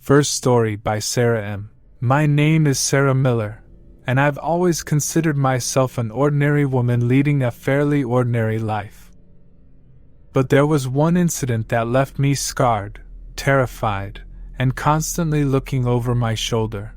First story by Sarah M. My name is Sarah Miller, and I've always considered myself an ordinary woman leading a fairly ordinary life. But there was one incident that left me scarred, terrified, and constantly looking over my shoulder.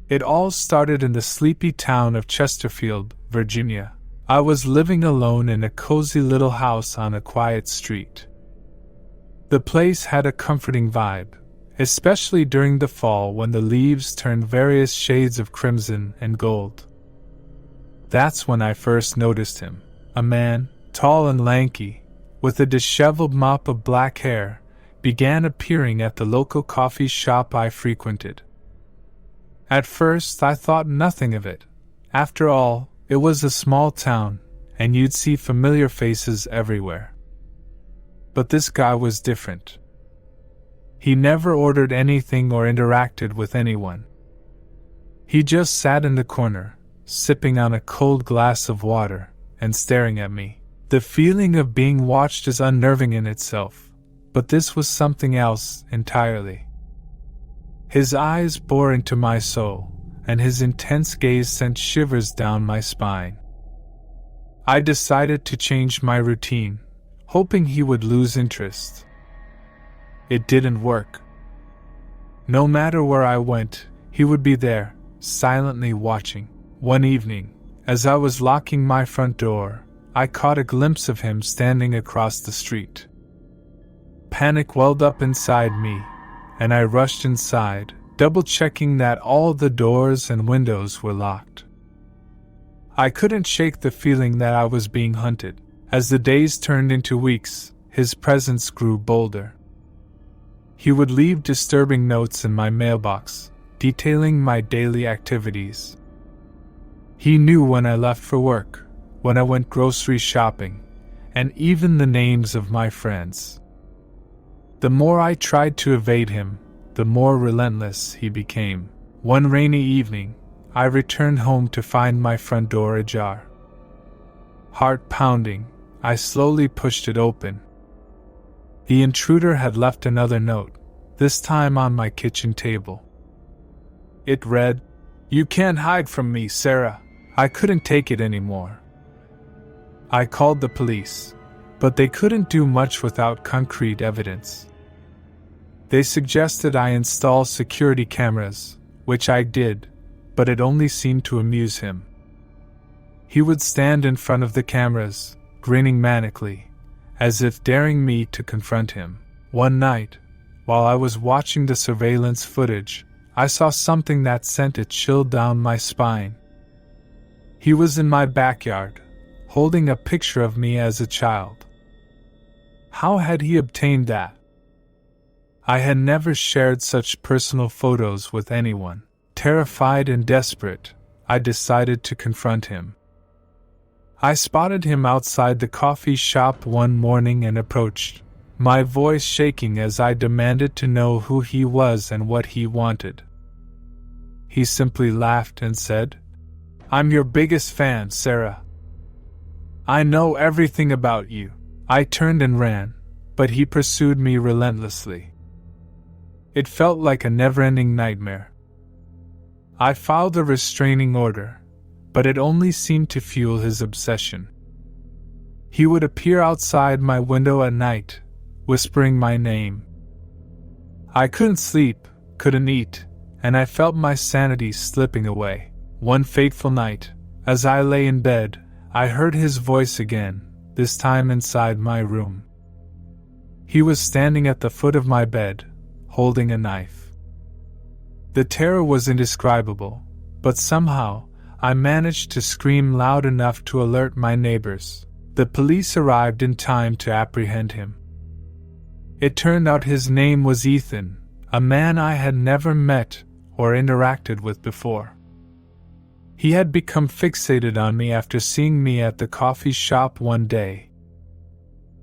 It all started in the sleepy town of Chesterfield, Virginia. I was living alone in a cozy little house on a quiet street. The place had a comforting vibe, especially during the fall when the leaves turned various shades of crimson and gold. That's when I first noticed him. A man, tall and lanky, with a disheveled mop of black hair, began appearing at the local coffee shop I frequented. At first I thought nothing of it. After all, it was a small town, and you'd see familiar faces everywhere. But this guy was different. He never ordered anything or interacted with anyone. He just sat in the corner, sipping on a cold glass of water, and staring at me. The feeling of being watched is unnerving in itself, but this was something else entirely. His eyes bore into my soul, and his intense gaze sent shivers down my spine. I decided to change my routine, hoping he would lose interest. It didn't work. No matter where I went, he would be there, silently watching. One evening, as I was locking my front door, I caught a glimpse of him standing across the street. Panic welled up inside me, and I rushed inside, double-checking that all the doors and windows were locked. I couldn't shake the feeling that I was being hunted. As the days turned into weeks, his presence grew bolder. He would leave disturbing notes in my mailbox, detailing my daily activities. He knew when I left for work, when I went grocery shopping, and even the names of my friends. The more I tried to evade him, the more relentless he became. One rainy evening, I returned home to find my front door ajar. Heart pounding, I slowly pushed it open. The intruder had left another note, this time on my kitchen table. It read, "You can't hide from me, Sarah. I couldn't take it anymore." I called the police, but they couldn't do much without concrete evidence. They suggested I install security cameras, which I did, but it only seemed to amuse him. He would stand in front of the cameras, grinning manically, as if daring me to confront him. One night, while I was watching the surveillance footage, I saw something that sent a chill down my spine. He was in my backyard, holding a picture of me as a child. How had he obtained that? I had never shared such personal photos with anyone. Terrified and desperate, I decided to confront him. I spotted him outside the coffee shop one morning and approached, my voice shaking as I demanded to know who he was and what he wanted. He simply laughed and said, "I'm your biggest fan, Sarah. I know everything about you." I turned and ran, but he pursued me relentlessly. It felt like a never-ending nightmare. I filed a restraining order, but it only seemed to fuel his obsession. He would appear outside my window at night, whispering my name. I couldn't sleep, couldn't eat, and I felt my sanity slipping away. One fateful night, as I lay in bed, I heard his voice again, this time inside my room. He was standing at the foot of my bed, holding a knife. The terror was indescribable, but somehow, I managed to scream loud enough to alert my neighbors. The police arrived in time to apprehend him. It turned out his name was Ethan, a man I had never met or interacted with before. He had become fixated on me after seeing me at the coffee shop one day.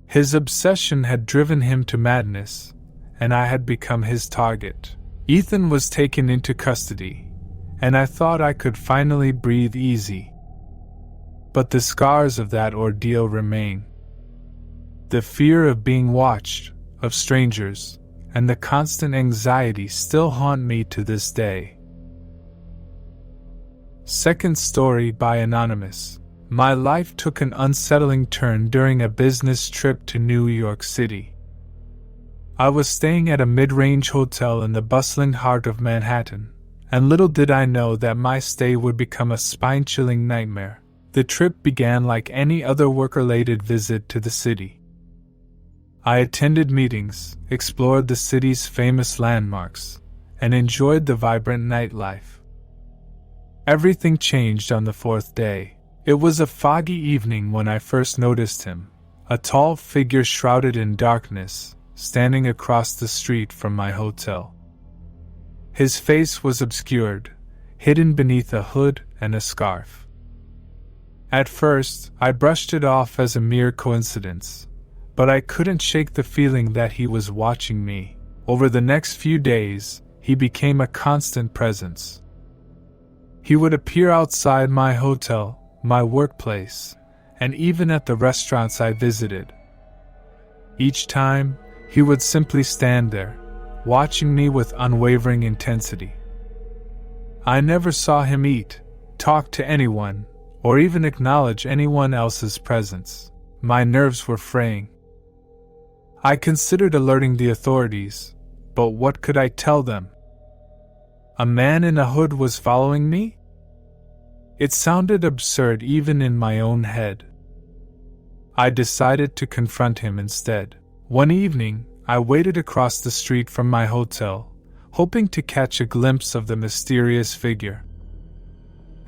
His obsession had driven him to madness, and I had become his target. Ethan was taken into custody, and I thought I could finally breathe easy. But the scars of that ordeal remain. The fear of being watched, of strangers, and the constant anxiety still haunt me to this day. Second story by Anonymous. My life took an unsettling turn during a business trip to New York City. I was staying at a mid-range hotel in the bustling heart of Manhattan, and little did I know that my stay would become a spine-chilling nightmare. The trip began like any other work-related visit to the city. I attended meetings, explored the city's famous landmarks, and enjoyed the vibrant nightlife. Everything changed on the fourth day. It was a foggy evening when I first noticed him, a tall figure shrouded in darkness, standing across the street from my hotel. His face was obscured, hidden beneath a hood and a scarf. At first, I brushed it off as a mere coincidence, but I couldn't shake the feeling that he was watching me. Over the next few days, he became a constant presence. He would appear outside my hotel, my workplace, and even at the restaurants I visited. Each time, he would simply stand there, watching me with unwavering intensity. I never saw him eat, talk to anyone, or even acknowledge anyone else's presence. My nerves were fraying. I considered alerting the authorities, but what could I tell them? A man in a hood was following me? It sounded absurd even in my own head. I decided to confront him instead. One evening, I waited across the street from my hotel, hoping to catch a glimpse of the mysterious figure.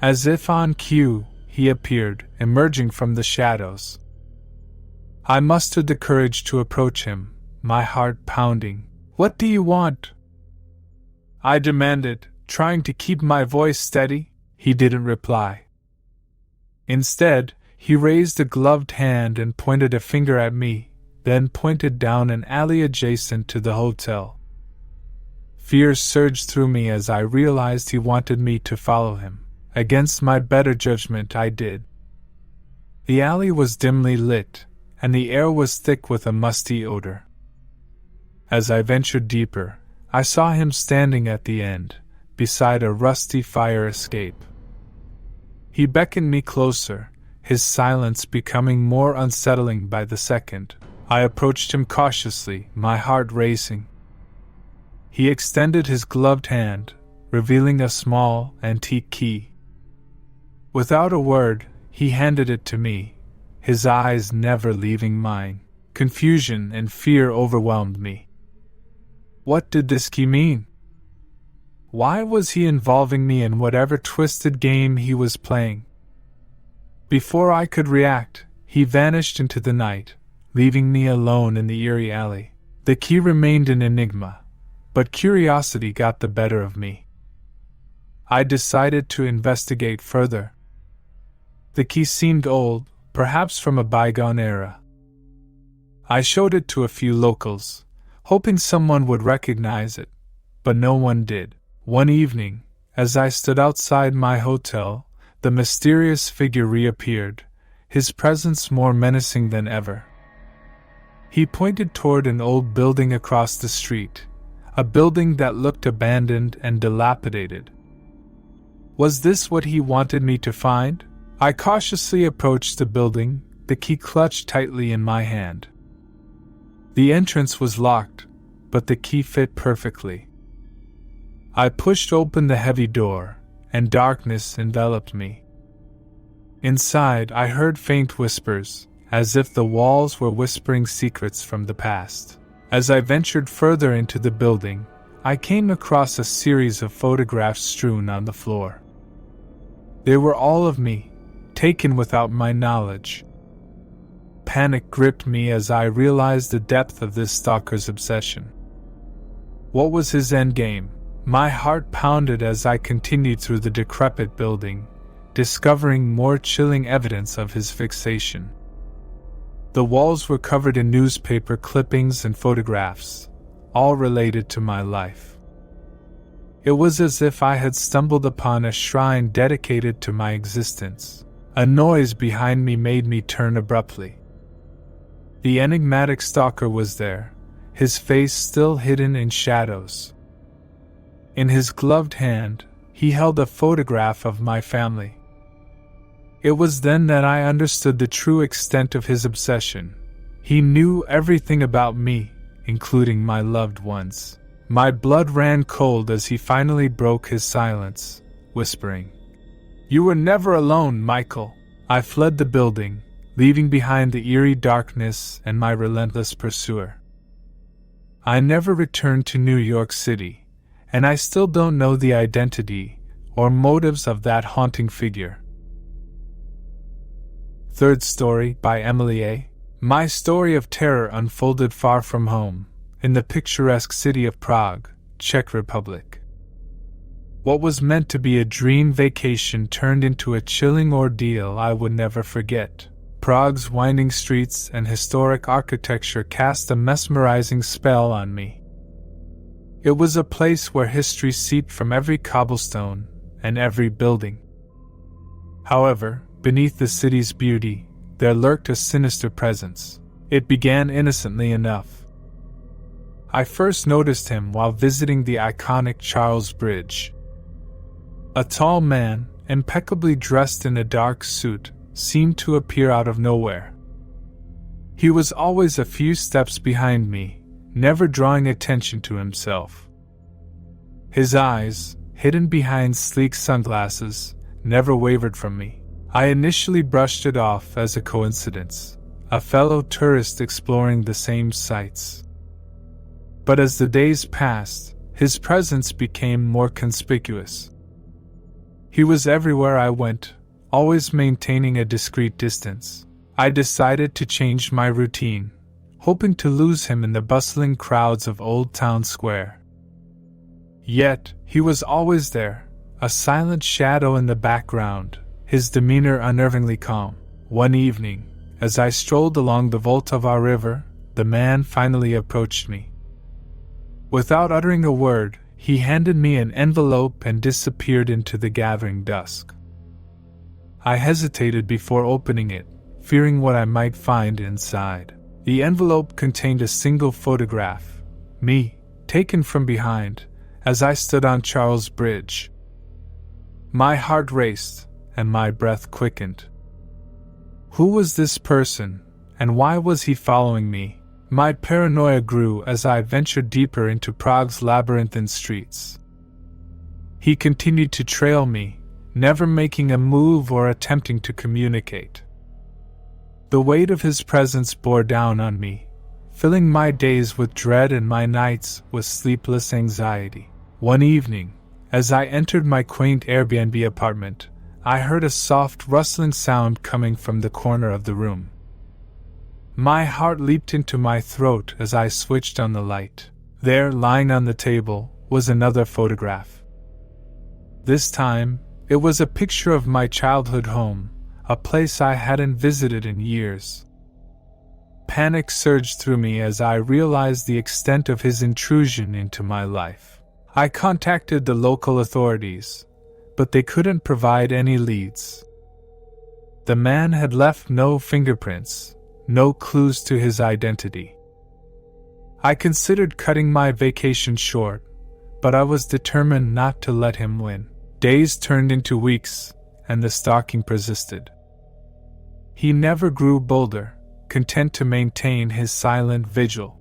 As if on cue, he appeared, emerging from the shadows. I mustered the courage to approach him, my heart pounding. "What do you want?" I demanded, trying to keep my voice steady. He didn't reply. Instead, he raised a gloved hand and pointed a finger at me, then pointed down an alley adjacent to the hotel. Fear surged through me as I realized he wanted me to follow him. Against my better judgment, I did. The alley was dimly lit, and the air was thick with a musty odor. As I ventured deeper, I saw him standing at the end, beside a rusty fire escape. He beckoned me closer, his silence becoming more unsettling by the second. I approached him cautiously, my heart racing. He extended his gloved hand, revealing a small, antique key. Without a word, he handed it to me, his eyes never leaving mine. Confusion and fear overwhelmed me. What did this key mean? Why was he involving me in whatever twisted game he was playing? Before I could react, he vanished into the night, leaving me alone in the eerie alley. The key remained an enigma, but curiosity got the better of me. I decided to investigate further. The key seemed old, perhaps from a bygone era. I showed it to a few locals, hoping someone would recognize it, but no one did. One evening, as I stood outside my hotel, the mysterious figure reappeared, his presence more menacing than ever. He pointed toward an old building across the street, a building that looked abandoned and dilapidated. Was this what he wanted me to find? I cautiously approached the building, the key clutched tightly in my hand. The entrance was locked, but the key fit perfectly. I pushed open the heavy door, and darkness enveloped me. Inside, I heard faint whispers, as if the walls were whispering secrets from the past. As I ventured further into the building, I came across a series of photographs strewn on the floor. They were all of me, taken without my knowledge. Panic gripped me as I realized the depth of this stalker's obsession. What was his endgame? My heart pounded as I continued through the decrepit building, discovering more chilling evidence of his fixation. The walls were covered in newspaper clippings and photographs, all related to my life. It was as if I had stumbled upon a shrine dedicated to my existence. A noise behind me made me turn abruptly. The enigmatic stalker was there, his face still hidden in shadows. In his gloved hand, he held a photograph of my family. It was then that I understood the true extent of his obsession. He knew everything about me, including my loved ones. My blood ran cold as he finally broke his silence, whispering, "You were never alone, Michael." I fled the building, leaving behind the eerie darkness and my relentless pursuer. I never returned to New York City, and I still don't know the identity or motives of that haunting figure. Third story by Emily A. My story of terror unfolded far from home, in the picturesque city of Prague, Czech Republic. What was meant to be a dream vacation turned into a chilling ordeal I would never forget. Prague's winding streets and historic architecture cast a mesmerizing spell on me. It was a place where history seeped from every cobblestone and every building. However, beneath the city's beauty, there lurked a sinister presence. It began innocently enough. I first noticed him while visiting the iconic Charles Bridge. A tall man, impeccably dressed in a dark suit, seemed to appear out of nowhere. He was always a few steps behind me, never drawing attention to himself. His eyes, hidden behind sleek sunglasses, never wavered from me. I initially brushed it off as a coincidence, a fellow tourist exploring the same sights. But as the days passed, his presence became more conspicuous. He was everywhere I went, always maintaining a discreet distance. I decided to change my routine, hoping to lose him in the bustling crowds of Old Town Square. Yet, he was always there, a silent shadow in the background, his demeanor unnervingly calm. One evening, as I strolled along the Vltava River, the man finally approached me. Without uttering a word, he handed me an envelope and disappeared into the gathering dusk. I hesitated before opening it, fearing what I might find inside. The envelope contained a single photograph, me, taken from behind, as I stood on Charles Bridge. My heart raced, and my breath quickened. Who was this person, and why was he following me? My paranoia grew as I ventured deeper into Prague's labyrinthine streets. He continued to trail me, never making a move or attempting to communicate. The weight of his presence bore down on me, filling my days with dread and my nights with sleepless anxiety. One evening, as I entered my quaint Airbnb apartment, I heard a soft rustling sound coming from the corner of the room. My heart leaped into my throat as I switched on the light. There, lying on the table, was another photograph. This time, it was a picture of my childhood home, a place I hadn't visited in years. Panic surged through me as I realized the extent of his intrusion into my life. I contacted the local authorities, but they couldn't provide any leads. The man had left no fingerprints, no clues to his identity. I considered cutting my vacation short, but I was determined not to let him win. Days turned into weeks, and the stalking persisted. He never grew bolder, content to maintain his silent vigil.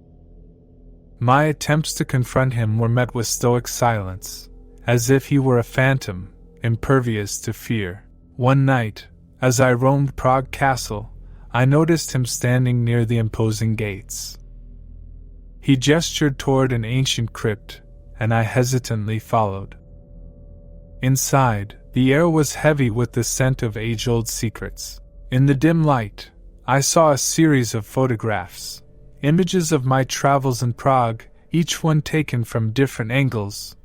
My attempts to confront him were met with stoic silence, as if he were a phantom, impervious to fear. One night, as I roamed Prague Castle, I noticed him standing near the imposing gates. He gestured toward an ancient crypt, and I hesitantly followed. Inside, the air was heavy with the scent of age-old secrets. In the dim light, I saw a series of photographs, images of my travels in Prague, each one taken from different angles,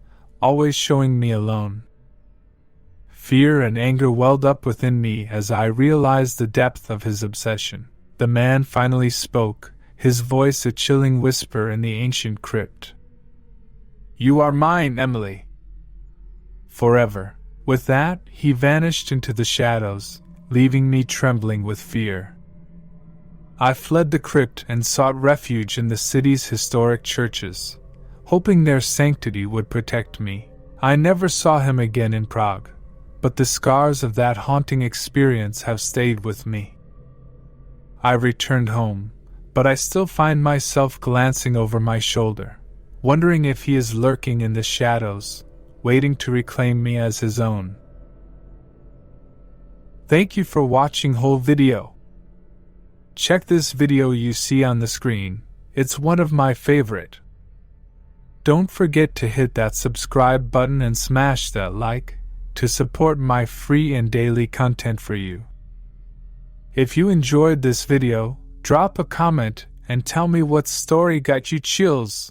always showing me alone. Fear and anger welled up within me as I realized the depth of his obsession. The man finally spoke, his voice a chilling whisper in the ancient crypt. "You are mine, Emily." Forever. With that, he vanished into the shadows, leaving me trembling with fear. I fled the crypt and sought refuge in the city's historic churches, hoping their sanctity would protect me. I never saw him again in Prague, but the scars of that haunting experience have stayed with me. I returned home, but I still find myself glancing over my shoulder, wondering if he is lurking in the shadows, waiting to reclaim me as his own. Thank you for watching whole video. Check this video you see on the screen, it's one of my favorite. Don't forget to hit that subscribe button and smash that like to support my free and daily content for you. If you enjoyed this video, drop a comment and tell me what story got you chills.